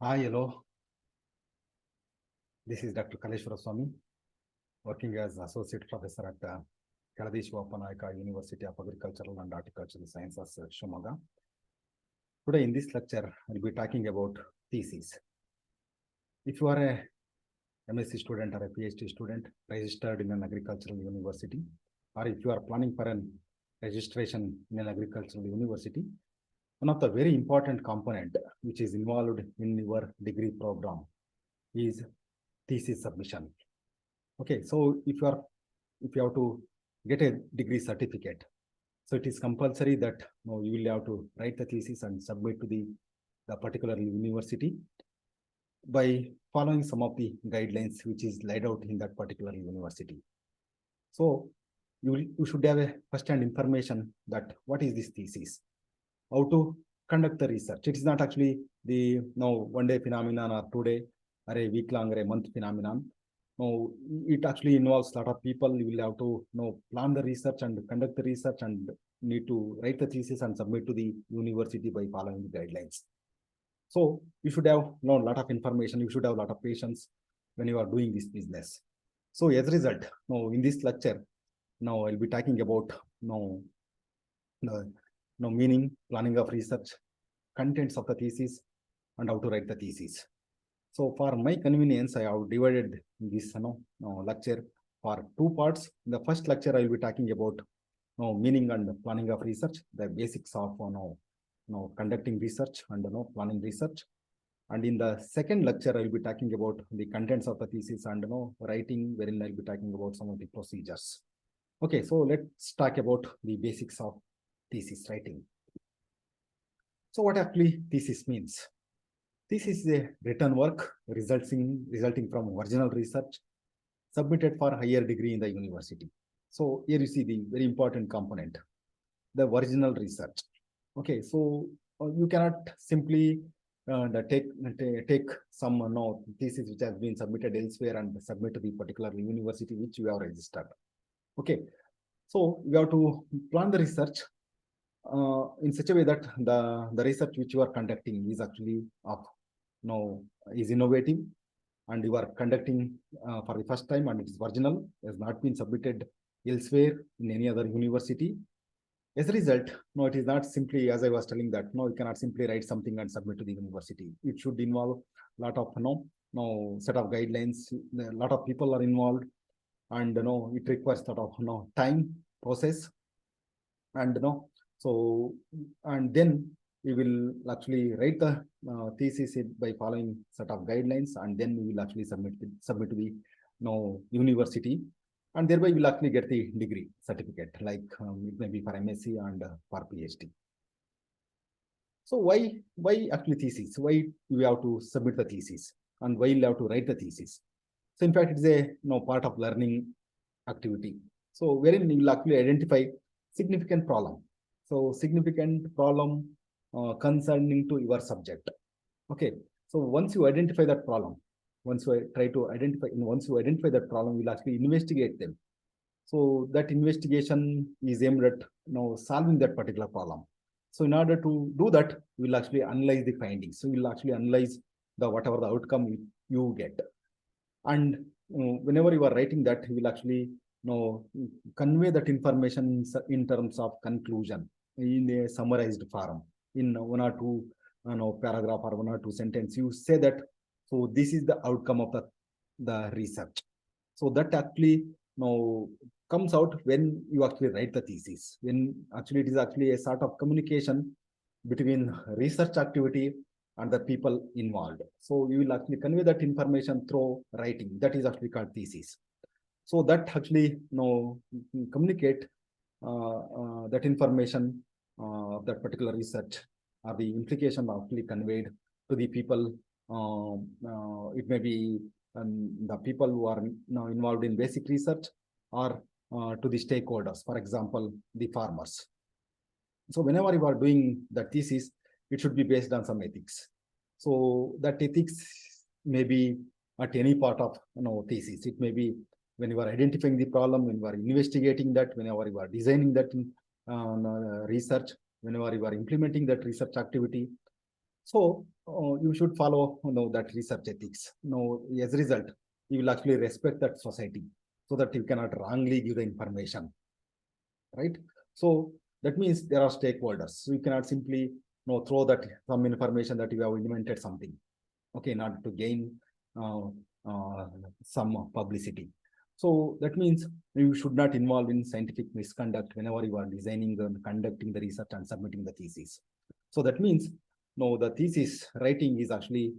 Hi, hello. This is Dr. Kaleshwara Swami, working as Associate Professor at Kaladi Shivapanayaka University of Agricultural and Horticultural Sciences, Shivamoga. Today in this lecture, I'll be talking about thesis. If you are a MSc student or a PhD student registered in an agricultural university, or if you are planning for an registration in an agricultural university, one of the very important component which is involved in your degree program is thesis submission. Okay, so if you have to get a degree certificate, so it is compulsory that you will have to write the thesis and submit to the particular university by following some of the guidelines which is laid out in that particular university. So you should have a first-hand information that what is this thesis, how to conduct the research. It is not actually the one-day phenomenon or 2-day or a week-long or a month phenomenon. No, it actually involves a lot of people. You will have to plan the research and conduct the research and need to write the thesis and submit to the university by following the guidelines. So you should have a lot of information. You should have a lot of patience when you are doing this business. So as a result, in this lecture, now I'll be talking about meaning, planning of research, contents of the thesis, and how to write the thesis. So for my convenience, I have divided this lecture for two parts. In the first lecture, I will be talking about meaning and planning of research, the basics of conducting research and planning research. And in the second lecture, I will be talking about the contents of the thesis and writing, wherein I'll be talking about some of the procedures. Okay, so let's talk about the basics of thesis writing. So what actually thesis means? Thesis is a written work resulting from original research submitted for higher degree in the university. So here you see the very important component, the original research. Okay, so you cannot simply take some thesis which has been submitted elsewhere and submit to the particular university which you have registered. Okay, so you have to plan the research in such a way that the research which you are conducting is actually is innovative, and you are conducting for the first time, and it is original, has not been submitted elsewhere in any other university. As a result, it is not simply, as I was telling, that you cannot simply write something and submit to the university. It should involve a lot of set of guidelines. A lot of people are involved, and it requires a lot of time, process, and so, and then we will actually write the thesis by following set of guidelines, and then we will actually submit to the university, and thereby we'll actually get the degree certificate, like it may be for MSc and for PhD. So why actually thesis? Why we have to submit the thesis, and why we have to write the thesis? So in fact, it's a part of learning activity. So wherein you will actually identify significant problem. So significant problem concerning to your subject. Okay, so once you identify that problem, once you identify that problem, you'll actually investigate them. So that investigation is aimed at solving that particular problem. So in order to do that, we'll actually analyze the findings. So we'll actually analyze whatever the outcome you get. And whenever you are writing that, you will actually convey that information in terms of conclusion in a summarized form, in one or two paragraph or one or two sentence. You say that, so this is the outcome of the research. So that actually comes out when you actually write the thesis, when actually it is actually a sort of communication between research activity and the people involved. So you will actually convey that information through writing. That is actually called thesis. So that actually communicate that information of that particular research, or the implication actually conveyed to the people. It may be the people who are now involved in basic research, or to the stakeholders, for example, the farmers. So whenever you are doing the thesis, it should be based on some ethics. So that ethics may be at any part of thesis. It may be when you are identifying the problem, when you are investigating that, whenever you are designing that research, whenever you are implementing that research activity. So you should follow that research ethics. As a result, you will actually respect that society so that you cannot wrongly give the information, right? So that means there are stakeholders. So you cannot simply throw that some information that you have invented something, okay, not to gain uh, uh, some publicity. So that means you should not involve in scientific misconduct whenever you are designing and conducting the research and submitting the thesis. So that means the thesis writing is actually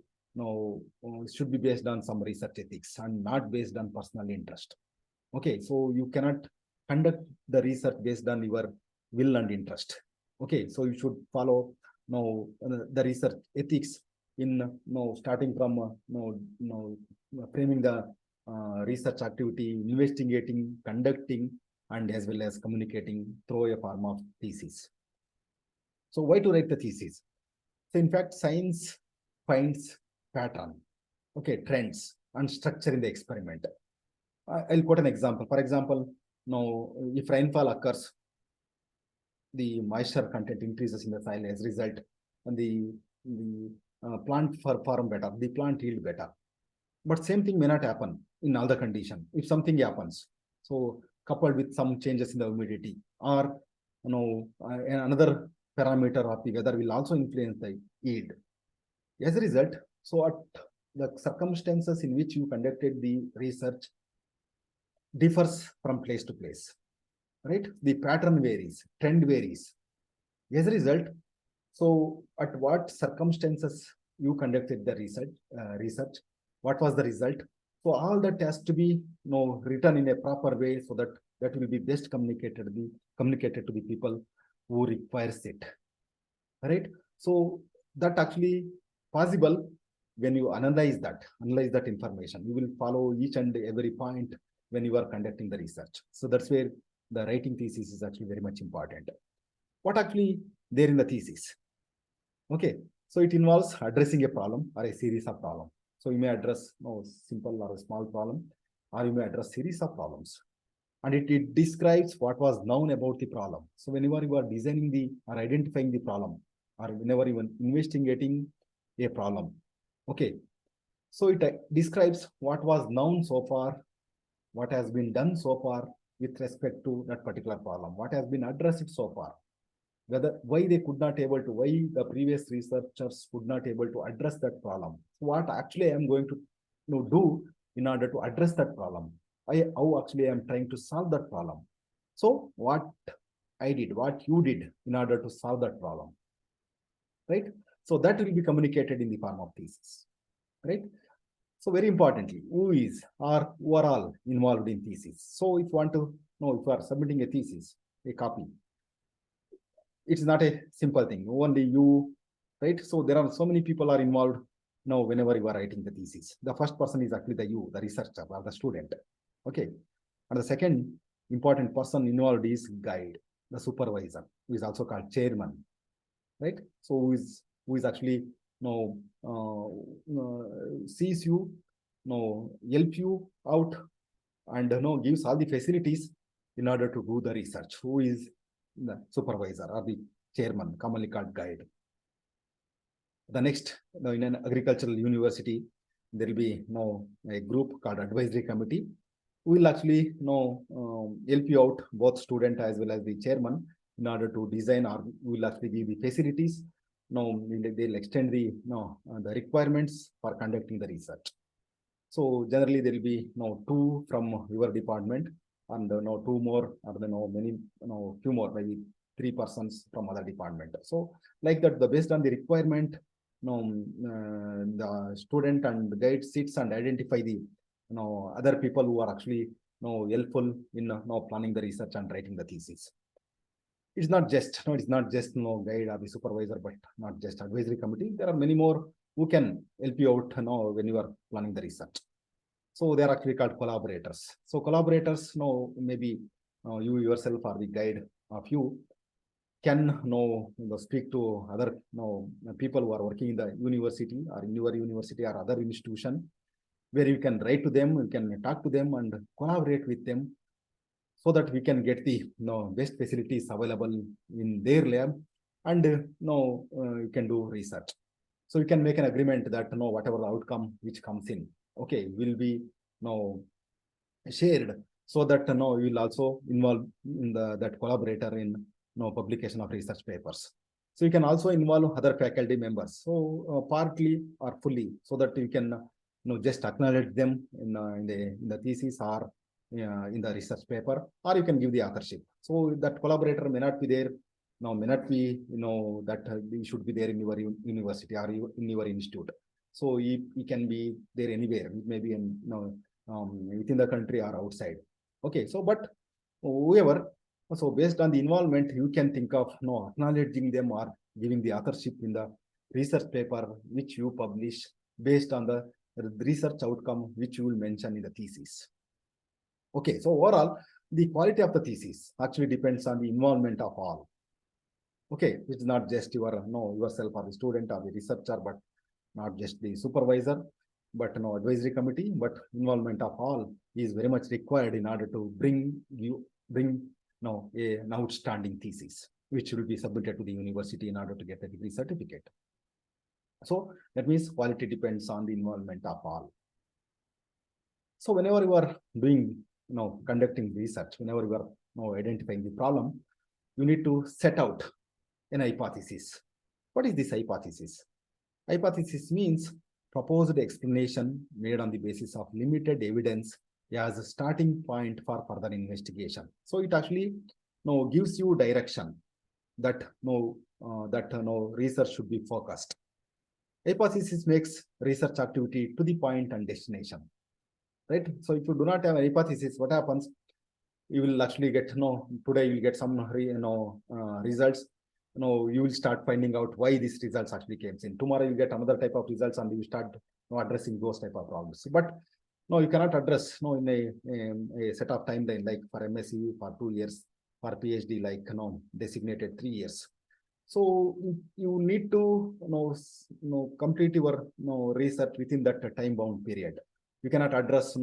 should be based on some research ethics and not based on personal interest. Okay, so you cannot conduct the research based on your will and interest. Okay, so you should follow the research ethics in starting from framing the research activity, investigating, conducting, and as well as communicating through a form of thesis. So why to write the thesis? So in fact, science finds pattern, okay, trends and structure in the experiment. I'll quote an example. For example, now if rainfall occurs, the moisture content increases in the soil. As a result, and the plant perform better, the plant yield better. But same thing may not happen in all the condition. If something happens, so coupled with some changes in the humidity or another parameter of the weather will also influence the yield. As a result, so at the circumstances in which you conducted the research differs from place to place, right? The pattern varies, trend varies. As a result, so at what circumstances you conducted the research, what was the result? So all that has to be written in a proper way so that that will be best communicated to the people who requires it, right? So that actually possible when you analyze that information. You will follow each and every point when you are conducting the research. So that's where the writing thesis is actually very much important. What actually there in the thesis? Okay, so it involves addressing a problem or a series of problems. So you may address simple or a small problem, or you may address series of problems. And it describes what was known about the problem. So whenever you are designing the or identifying the problem, or whenever you are investigating a problem, okay, so it describes what was known so far, what has been done so far with respect to that particular problem, what has been addressed so far, why they could not able to, why the previous researchers could not able to address that problem. So what actually I am going to do in order to address that problem. How actually I am trying to solve that problem. So what I did, what you did in order to solve that problem, right? So that will be communicated in the form of thesis, right? So very importantly, who is or who are all involved in thesis. So if you want to know, if you are submitting a thesis, a copy, it's not a simple thing. Only you, right? So there are so many people are involved now whenever you are writing the thesis. The first person is actually the researcher or the student. Okay. And the second important person involved is guide, the supervisor, who is also called chairman, right? So who is actually sees you, help you out, and gives all the facilities in order to do the research. Who is the supervisor or the chairman, commonly called guide. The next, in an agricultural university, there will be a group called advisory committee who will actually help you out, both student as well as the chairman, in order to design, or will actually give the facilities. They'll extend the requirements for conducting the research. So generally there will be two from your department, and two more, or many few more, maybe 3 persons from other department. So like that, based on the requirement, the student and the guide sits and identify the other people who are actually helpful in planning the research and writing the thesis. It's not just guide or the supervisor, but not just advisory committee. There are many more who can help you out when you are planning the research. So they are actually called collaborators. So collaborators, maybe you yourself or the guide of you can speak to other people who are working in the university or in your university or other institution, where you can write to them, you can talk to them and collaborate with them, so that we can get the best facilities available in their lab, and you can do research. So you can make an agreement that whatever the outcome which comes in, okay, will be shared, so that you will also involve in that collaborator in publication of research papers. So you can also involve other faculty members, so partly or fully, so that you can just acknowledge them in the thesis or in the research paper, or you can give the authorship. So that collaborator may not be there, may not be that he should be there in your university or in your institute. So he can be there anywhere, maybe in within the country or outside. Okay, so but whoever, so based on the involvement, you can think of acknowledging them or giving the authorship in the research paper which you publish based on the research outcome which you will mention in the thesis. Okay, so overall, the quality of the thesis actually depends on the involvement of all. Okay, it's not just yourself or the student or the researcher, but not just the supervisor, but advisory committee, but involvement of all is very much required in order to bring an outstanding thesis, which will be submitted to the university in order to get a degree certificate. So that means quality depends on the involvement of all. So whenever you are doing, conducting research, whenever you are identifying the problem, you need to set out an hypothesis. What is this hypothesis? Hypothesis means proposed explanation made on the basis of limited evidence as a starting point for further investigation. So it actually gives you direction that research should be focused. Hypothesis makes research activity to the point and destination, right? So if you do not have a hypothesis, what happens? You will actually get today you will get some results. You will start finding out why these results actually came in. Tomorrow you get another type of results and you start addressing those type of problems. But you cannot address in a set of timeline, like for MSc for 2 years, for PhD like designated 3 years. So you need to complete your research within that time bound period. You cannot address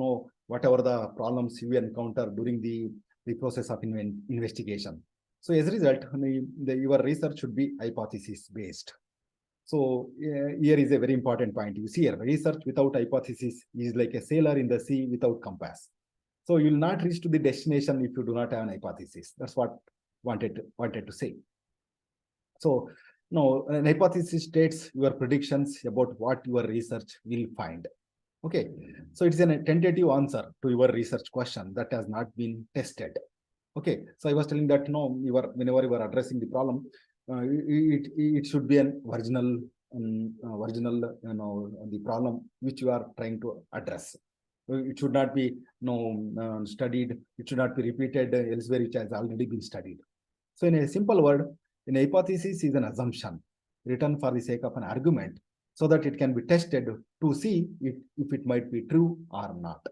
whatever the problems you encounter during the process of investigation. So as a result, your research should be hypothesis based. So here is a very important point. You see, here, research without hypothesis is like a sailor in the sea without compass. So you will not reach to the destination if you do not have an hypothesis. That's what wanted to say. So an hypothesis states your predictions about what your research will find. Okay, so it's a tentative answer to your research question that has not been tested. Okay, so I was telling that whenever you are addressing the problem, it should be an original the problem which you are trying to address. It should not be studied. It should not be repeated elsewhere, which has already been studied. So in a simple word, an hypothesis is an assumption written for the sake of an argument, so that it can be tested to see if it might be true or not.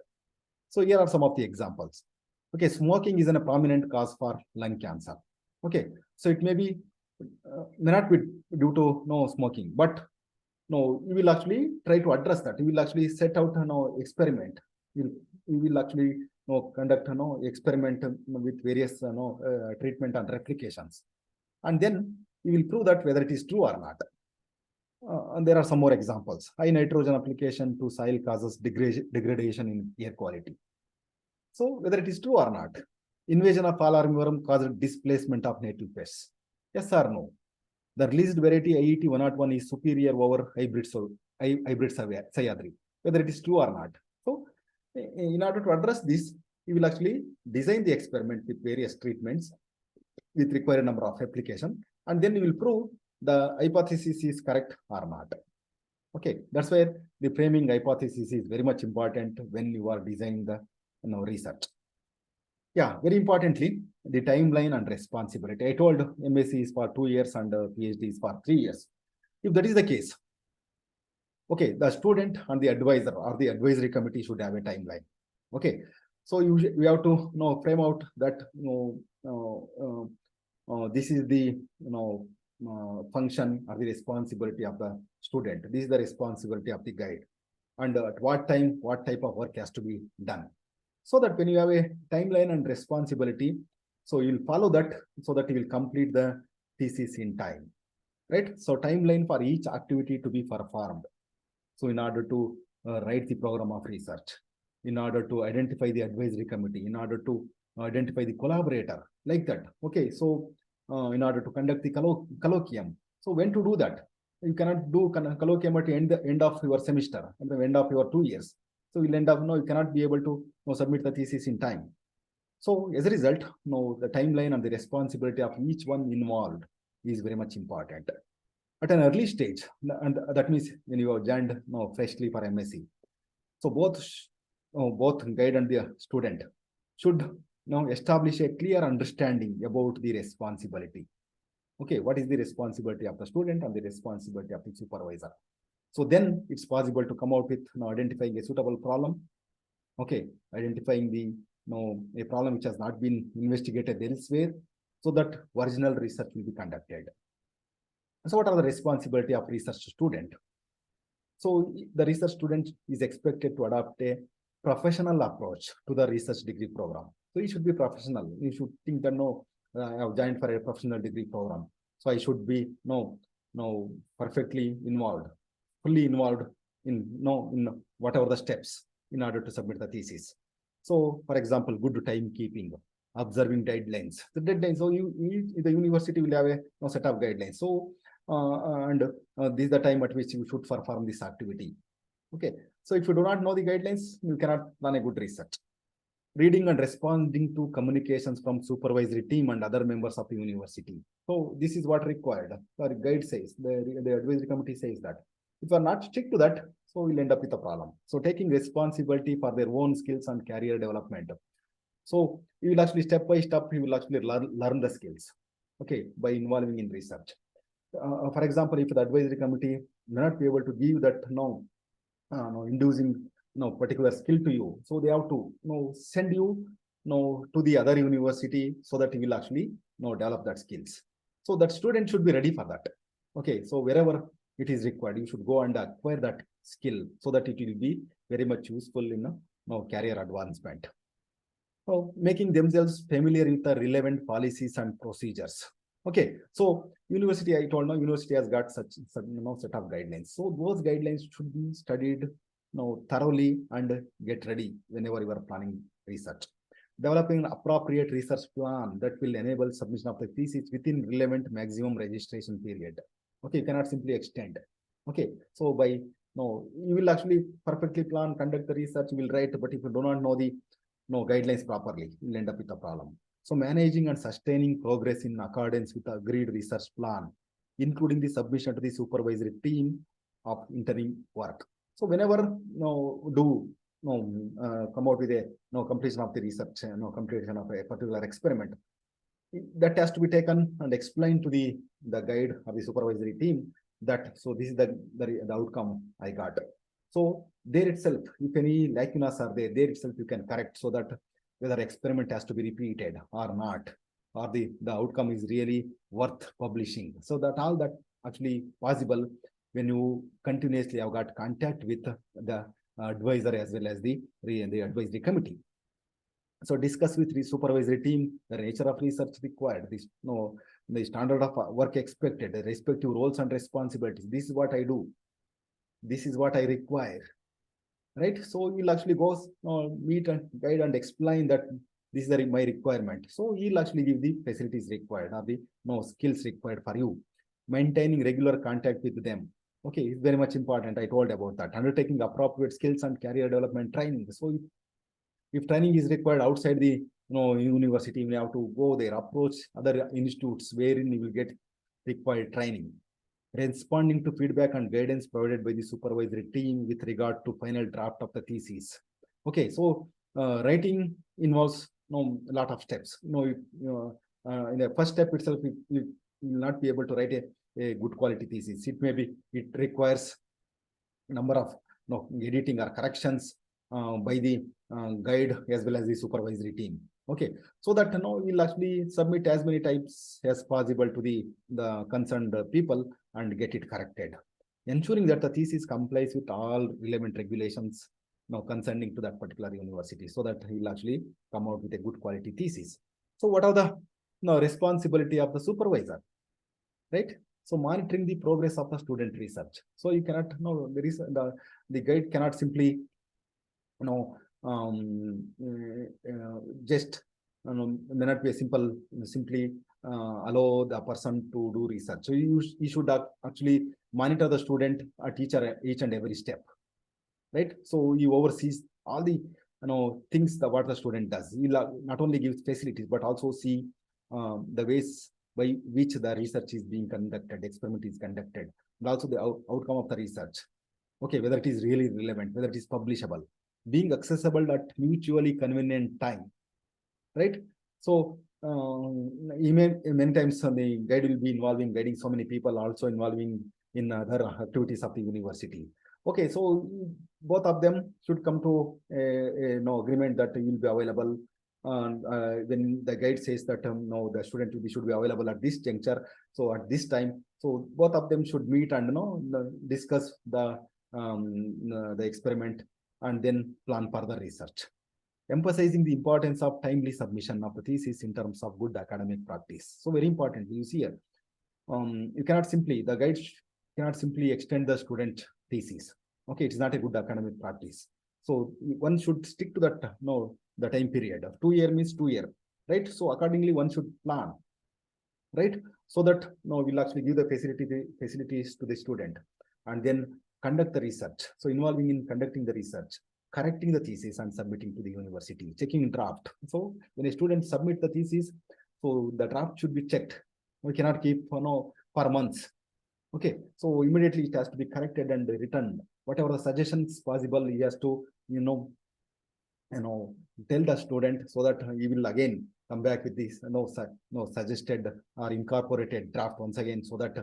So here are some of the examples. Okay, smoking is a prominent cause for lung cancer. Okay, so it may not be due to smoking, but you will actually try to address that. You will actually set out experiment. You will actually conduct experiment with various treatment and replications, and then you will prove that whether it is true or not. And there are some more examples. High nitrogen application to soil causes degradation in air quality. So whether it is true or not. Invasion of fall armyworm caused displacement of native pests. Yes or no? The released variety IET 101 is superior over hybrid Sayadri. Whether it is true or not. So in order to address this, you will actually design the experiment with various treatments with required number of application, and then you will prove the hypothesis is correct or not. Okay, that's why the framing hypothesis is very much important when you are designing the research. Yeah, very importantly, the timeline and responsibility. I told MSc is for 2 years and PhD is for 3 years. If that is the case, okay, the student and the advisor or the advisory committee should have a timeline. Okay, so we have to frame out that this is the function or the responsibility of the student. This is the responsibility of the guide, and at what time, what type of work has to be done. So that when you have a timeline and responsibility, so you'll follow that, so that you will complete the thesis in time. right? So timeline for each activity to be performed. So in order to write the program of research, in order to identify the advisory committee, in order to identify the collaborator, like that. Okay, so in order to conduct the colloquium. So when to do that? You cannot do colloquium at the end of your semester, at the end of your 2 years. So you'll end up, no, you cannot be able to submit the thesis in time. So as a result, the timeline and the responsibility of each one involved is very much important. At an early stage, and that means when you have joined freshly for MSc. So both guide and the student should establish a clear understanding about the responsibility. Okay, what is the responsibility of the student and the responsibility of the supervisor? So then it's possible to come out with identifying a suitable problem. Okay, identifying the a problem which has not been investigated elsewhere, so that original research will be conducted. So what are the responsibility of research student? So the research student is expected to adopt a professional approach to the research degree program. So you should be professional. You should think that I have joined for a professional degree program. So I should be perfectly involved, fully involved in whatever the steps in order to submit the thesis. So for example, good timekeeping, observing deadlines. The deadlines. So the university will have a set of guidelines. So this is the time at which you should perform this activity. Okay, so if you do not know the guidelines, you cannot plan a good research. Reading and responding to communications from supervisory team and other members of the university. So this is what required. The guide says, the advisory committee says that. If you are not strict to that, so we'll end up with a problem. So taking responsibility for their own skills and career development. So you will actually step by step, you will actually learn the skills. Okay, by involving in research. For example, if the advisory committee may not be able to give that inducing particular skill to you, so they have to send you to the other university so that you will actually develop that skills. So that student should be ready for that. Okay, so wherever it is required, you should go and acquire that skill so that it will be very much useful in career advancement. So making themselves familiar with the relevant policies and procedures. Okay, so university, I told university has got such set of guidelines. So those guidelines should be studied thoroughly and get ready whenever you are planning research. Developing an appropriate research plan that will enable submission of the thesis within relevant maximum registration period. Okay, you cannot simply extend. Okay, so you will actually perfectly plan, conduct the research, you will write, but if you do not know the guidelines properly, you'll end up with a problem. So managing and sustaining progress in accordance with the agreed research plan, including the submission to the supervisory team of interim work. So whenever come out with a completion of the research, completion of a particular experiment, that has to be taken and explained to the guide or the supervisory team that so this is the outcome I got. So there itself, if any lacunas are there itself you can correct, so that whether experiment has to be repeated or not, or the outcome is really worth publishing. So that all that actually possible when you continuously have got contact with the advisor as well as the advisory committee. So discuss with the supervisory team the nature of research required, the standard of work expected, the respective roles and responsibilities. This is what I do. This is what I require. Right? So you'll actually go meet and guide and explain that this is my requirement. So he'll actually give the facilities required or the skills required for you. Maintaining regular contact with them. Okay, it's very much important. I told about that. Undertaking appropriate skills and career development training. So if training is required outside the university, you have to go there, approach other institutes wherein you will get required training. Responding to feedback and guidance provided by the supervisory team with regard to final draft of the thesis. Okay, so writing involves a lot of steps. In the first step itself, you will not be able to write a good quality thesis. It requires a number of editing or corrections by the guide as well as the supervisory team. Okay, so that we'll actually submit as many types as possible to the concerned people and get it corrected, ensuring that the thesis complies with all relevant regulations concerning to that particular university, so that he will actually come out with a good quality thesis. So what are the responsibility of the supervisor, right? So monitoring the progress of the student research. So you cannot, no, there is the guide cannot simply, just, may not be a simply allow the person to do research. So you should actually monitor the student or teacher each and every step, right? So you oversees all the things that what the student does. You not only gives facilities but also see the ways by which the research is being conducted, experiment is conducted, and also the outcome of the research. Okay, whether it is really relevant, whether it is publishable, being accessible at mutually convenient time, right? So many times the guide will be guiding so many people, also involving in other activities of the university. Okay, so both of them should come to a agreement that will be available. When the guide says that no, the student should be available at this juncture, so at this time, so both of them should meet and discuss the experiment and then plan further research, emphasizing the importance of timely submission of the thesis in terms of good academic practice. So very important, you see here, you cannot simply, the guide cannot simply extend the student thesis. Okay, it's not a good academic practice. So one should stick to that, the time period of 2 year means 2 year, right? So accordingly, one should plan, right? So that we'll actually give the facilities to the student and then conduct the research. So involving in conducting the research, correcting the thesis and submitting to the university, checking draft. So when a student submit the thesis, so the draft should be checked. We cannot keep for months. Okay, so immediately it has to be corrected and returned. Whatever the suggestions possible, he has to tell the student so that he will again come back with this suggested or incorporated draft once again, so that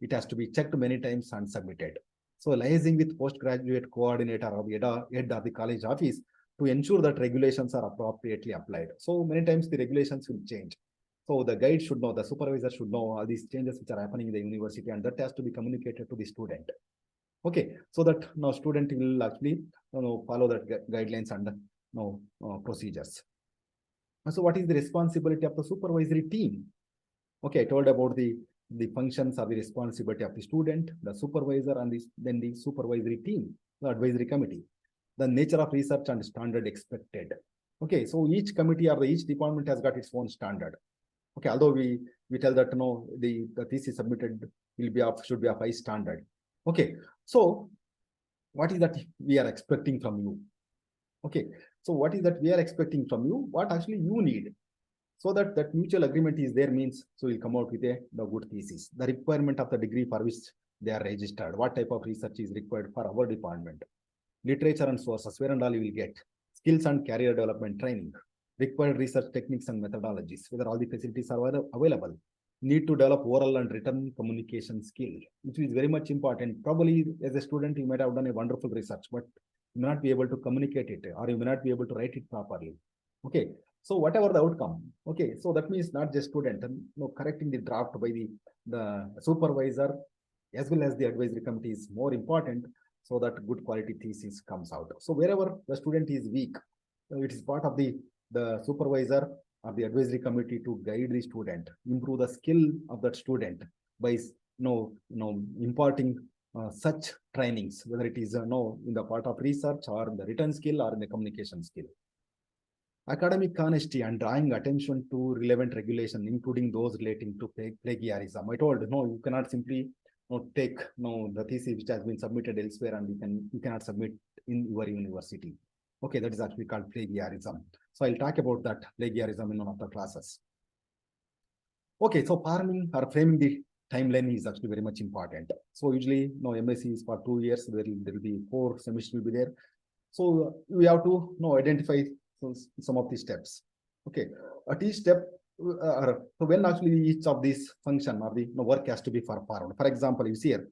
it has to be checked many times and submitted. So liaising with postgraduate coordinator or head of the college office to ensure that regulations are appropriately applied. So many times the regulations will change. So the guide should know, the supervisor should know all these changes which are happening in the university, and that has to be communicated to the student. Okay, so that now student will actually follow that guidelines and procedures. So what is the responsibility of the supervisory team? Okay, I told about the functions or the responsibility of the student, the supervisor, and then the supervisory team, the advisory committee, the nature of research and standard expected. Okay, so each committee or each department has got its own standard. Okay, although we tell that the thesis submitted should be of high standard. Okay, so what is that we are expecting from you? Okay, so what is that we are expecting from you? What actually you need? So that mutual agreement is there means, so we'll come out with the good thesis. The requirement of the degree for which they are registered, what type of research is required for our department, literature and sources, where and all you will get, skills and career development training, required research techniques and methodologies, whether all the facilities are available, need to develop oral and written communication skill, which is very much important. Probably as a student, you might have done a wonderful research, but you may not be able to communicate it, or you may not be able to write it properly. Okay, so whatever the outcome, okay, so that means not just student, correcting the draft by the supervisor as well as the advisory committee is more important, so that good quality thesis comes out. So wherever the student is weak, it is part of the supervisor or the advisory committee to guide the student, improve the skill of that student by imparting such trainings, whether it is in the part of research or in the written skill or in the communication skill. Academic honesty and drawing attention to relevant regulation, including those relating to plagiarism. I told you cannot simply take the thesis which has been submitted elsewhere and you cannot submit in your university. Okay, that is actually called plagiarism. So I'll talk about that plagiarism in one of the classes. Okay, so framing the timeline is actually very much important. So usually, MSc is for 2 years. There will be 4 semesters will be there. So we have to identify some of these steps. Okay, at each step, so when actually each of these function or the work has to be performed. For example, you see here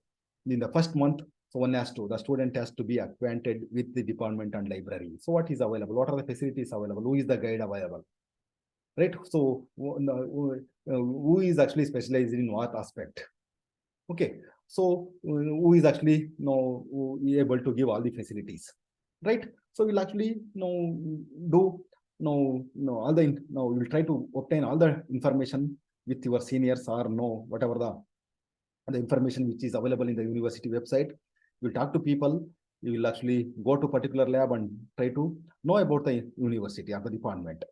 in the first month, so the student has to be acquainted with the department and library. So what is available? What are the facilities available? Who is the guide available? Right. So who is actually specialized in what aspect? Okay. So who is actually able to give all the facilities? Right. So we'll actually do all the we'll try to obtain all the information with your seniors or whatever the the information which is available in the university website. You talk to people, you will actually go to particular lab and try to know about the university or the department.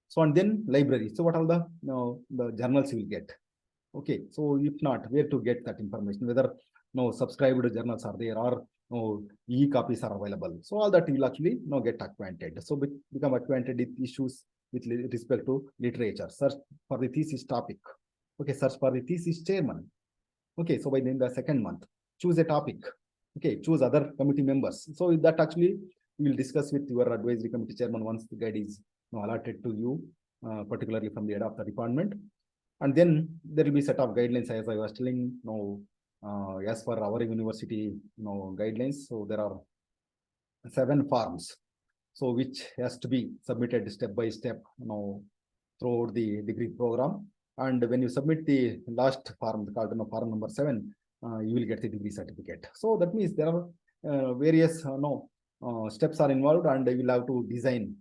So, and then library. So what are the journals you will get? Okay, so if not, where to get that information? Whether subscribed journals are there or e-copies are available. So all that you will actually get acquainted. So become acquainted with issues with respect to literature. Search for the thesis topic. Okay, search for the thesis chairman. Okay, so by then the second month, choose a topic. Okay, choose other committee members. So that actually you will discuss with your advisory committee chairman once the guide is allotted to you, particularly from the head of the department. And then there will be set of guidelines, as I was telling, as for our university, guidelines. So there are 7 forms, so which has to be submitted step by step, throughout the degree program. And when you submit the last form, called form number 7, you will get the degree certificate. So that means there are various steps are involved, and you will have to design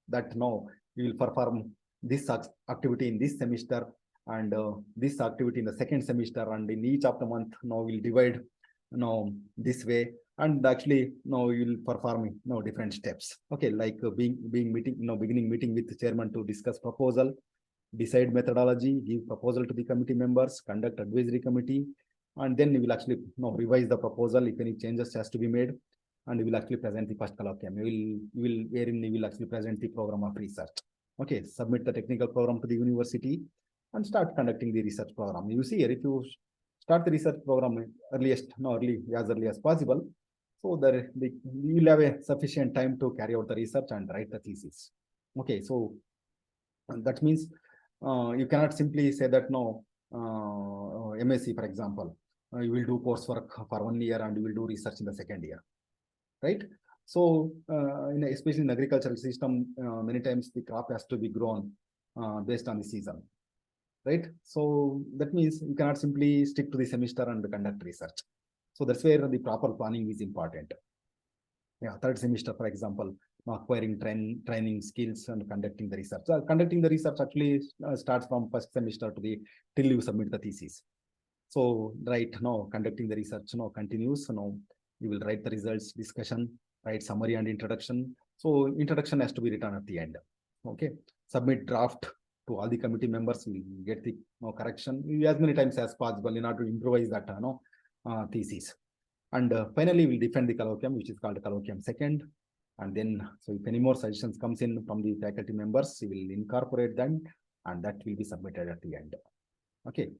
that you will perform this activity in this semester and this activity in the second semester, and in each of the month we'll divide this way, and actually you will perform different steps. Okay, like beginning meeting with the chairman to discuss proposal, decide methodology, give proposal to the committee members, conduct advisory committee, and then you will actually revise the proposal if any changes has to be made, and we will actually present the first colloquium. Wherein we will actually present the program of research. Okay, submit the technical program to the university and start conducting the research program. You see here, if you start the research program as early as possible, so that you will have a sufficient time to carry out the research and write the thesis. Okay, so that means you cannot simply say that MSc, for example, you will do coursework for 1 year and you will do research in the second year, right? So especially in agricultural system, many times the crop has to be grown based on the season, right? So that means you cannot simply stick to the semester and conduct research. So that's where the proper planning is important. Yeah, third semester, for example, acquiring training skills and conducting the research. So conducting the research actually starts from first semester to the till you submit the thesis. So right now, conducting the research continues. You will write the results, discussion, write summary and introduction. So introduction has to be written at the end. Okay, submit draft to all the committee members. We get the correction as many times as possible in order to improvise that thesis. And finally, we'll defend the colloquium, which is called colloquium second. And then, so if any more suggestions comes in from the faculty members, we will incorporate them, and that will be submitted at the end. Okay.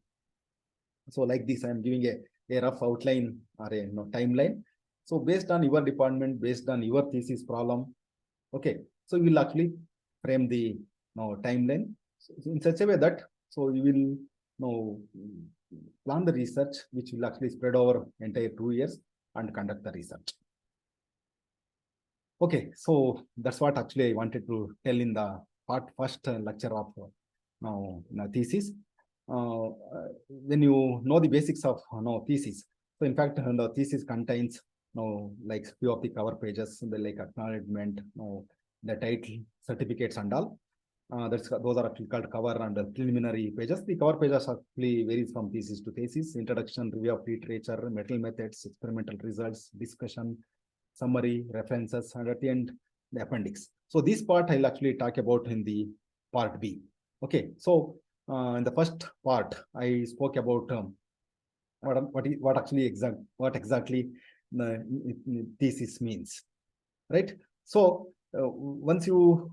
So like this, I am giving a rough outline or a timeline. So based on your department, based on your thesis problem, okay, so you will actually frame the timeline in such a way that you will plan the research, which will actually spread over entire 2 years and conduct the research. Okay, so that's what actually I wanted to tell in the first lecture of thesis. When you know the basics of thesis, so in fact the thesis contains like few of the cover pages, the like acknowledgement, the title, certificates and all. Those are actually called cover and preliminary pages. The cover pages actually varies from thesis to thesis: introduction, review of literature, metal methods, experimental results, discussion, summary, references, and at the end the appendix. So this part I'll actually talk about in the part B. Okay, so in the first part I spoke about what exactly the thesis means, right? So once you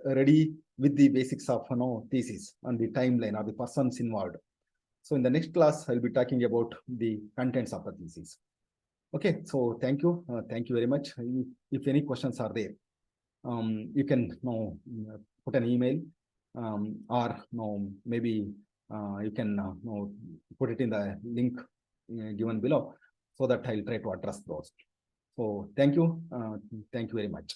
ready with the basics of thesis and the timeline or the persons involved, so in the next class I'll be talking about the contents of the thesis. Okay, so thank you very much. If any questions are there, you can put an email, or maybe you can put it in the link given below, so that I'll try to address those. So thank you very much.